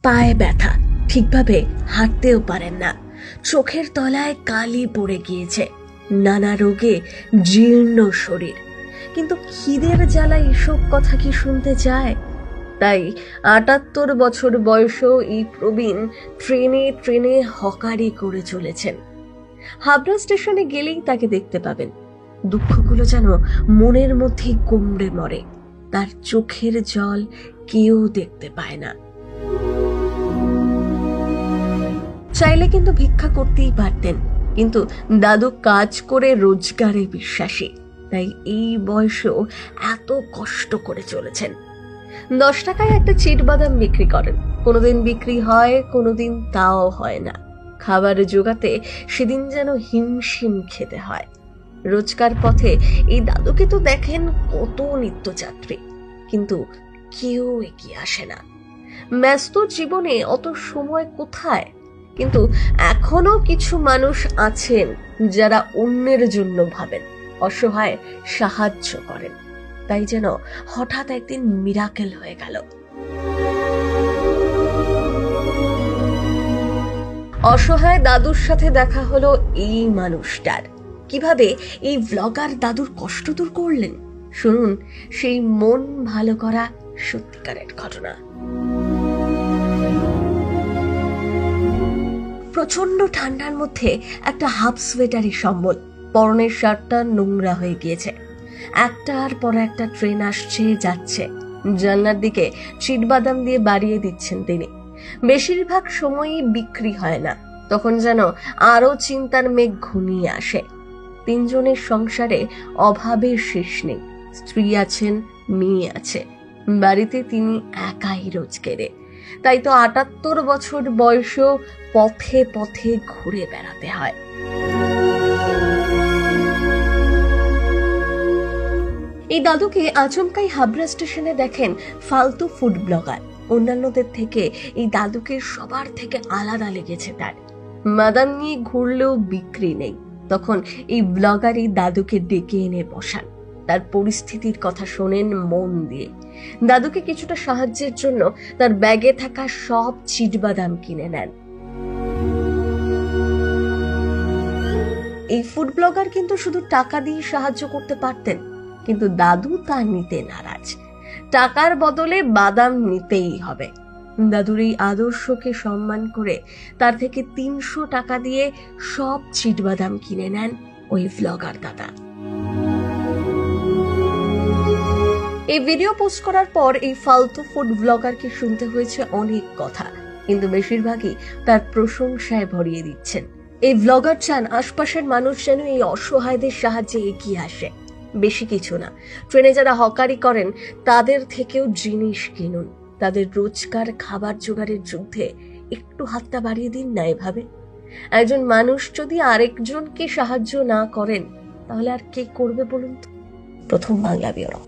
পায়ে ব্যথা, ঠিকভাবে হাঁটতেও পারেন না, চোখের তলায় কালি পড়ে গিয়েছে, নানা রোগে জীর্ণ শরীর। কিন্তু খিদের জ্বালা এসব কথা কি শুনতে চায়? তাই ৭৮ বছর বয়সেও এই প্রবীণ ট্রেনে ট্রেনে হকারি করে চলেছেন। হাবড়া স্টেশনে গেলেই তাকে দেখতে পাবেন। দুঃখগুলো যেন মনের মধ্যেই কুমড়ে মরে, তার চোখের জল কেউ দেখতে পায় না। চাইলে কিন্তু ভিক্ষা করতেই পারতেন, কিন্তু দাদু কাজ করে রোজগারে বিশ্বাসী, তাই এই বয়সেও এত কষ্ট করে চলেছেন। 10 টাকায় একটা চিটবাদাম বিক্রি করেন, কোনোদিন বিক্রি হয়, কোনোদিন তাও হয় না। খাবার জোগাতে সেদিন যেন হিমশিম খেতে হয়। রোজকার পথে এই দাদুকে তো দেখেন কত নিত্যযাত্রী, কিন্তু কেউ এগিয়ে আসে না। ব্যস্ত জীবনে অত সময় কোথায়? কিন্তু এখনো কিছু মানুষ আছেন যারা অন্যের জন্য ভাবেন, অসহায় সাহায্য করেন। তাই যেন হঠাৎ একদিন মিরাকেল হয়ে গেল। অসহায় দাদুর সাথে দেখা হলো এই মানুষটার। কিভাবে এই ব্লগার দাদুর কষ্ট দূর করলেন, শুনুন সেই মন ভালো করা সত্যিকারের ঘটনা। প্রচন্ড ঠান্ডার মধ্যে একটা হাফ সোয়েটারই সম্বল, পরনের শার্টটা নোংরা হয়ে গিয়েছে। একটার পর একটা ট্রেন আসছে যাচ্ছে, জানলার দিকে চিটবাদাম দিয়ে বাড়িয়ে দিচ্ছেন তিনি। বেশিরভাগ সময়ই বিক্রি হয় না, তখন যেন আরো চিন্তার মেঘ ঘনিয়ে আসে। 3 জনের সংসারে অভাবের শেষ নেই, স্ত্রী আছেন, মেয়ে আছে, বাড়িতে তিনি একাই রোজগেরে। তাই তো ৭৮ বছর বয়সেও পথে পথে ঘুরে বেড়াতে হয়। এই দাদুকে আচমকাই হাবড়া স্টেশনে দেখেন ফালতু ফুড ব্লগার। অন্যান্যদের থেকে এই দাদুকে সবার থেকে আলাদা লেগেছে তার। বাদাম নিয়ে ঘুরলেও বিক্রি নেই, তখন এই ব্লগারই দাদুকে ডেকে এনে বসান, তার পরিস্থিতির কথা শোনেন মন দিয়ে। দাদুকে কিছুটা সাহায্যের জন্য তার ব্যাগে থাকা সব চিটবাদাম কিনে নেন। এই ফুড ব্লগার কিন্তু শুধু টাকা দিয়ে সাহায্য করতে পারতেন, কিন্তু দাদু তা নিতে নারাজ। টাকার বদলে বাদাম নিতেই হবে। দাদুর এই আদর্শকে সম্মান করে তার থেকে 300 টাকা দিয়ে সব চিটবাদাম কিনে নেন ওই ব্লগার দাদা। এই ভিডিও পোস্ট করার পর এই ফালতু ফুড ব্লগারকে শুনতে হয়েছে অনেক কথা, কিন্তু বেশিরভাগই তার প্রশংসায় ভরিয়ে দিচ্ছেন। এই ব্লগার চান আশপাশের মানুষ যেন এই অসহায়দের সাহায্যে এগিয়ে আসে। বেশি কিছু না, ট্রেনে যারা হকারি করেন তাদের থেকেও জিনিস কিনুন, তাদের রোজকার খাবার জোগাড়ের যুদ্ধে একটু হাতটা বাড়িয়ে দিন না। এভাবে একজন মানুষ যদি আরেকজনকে সাহায্য না করেন তাহলে আর কে করবে বলুন তো? প্রথম বাংলা ব্যুরো।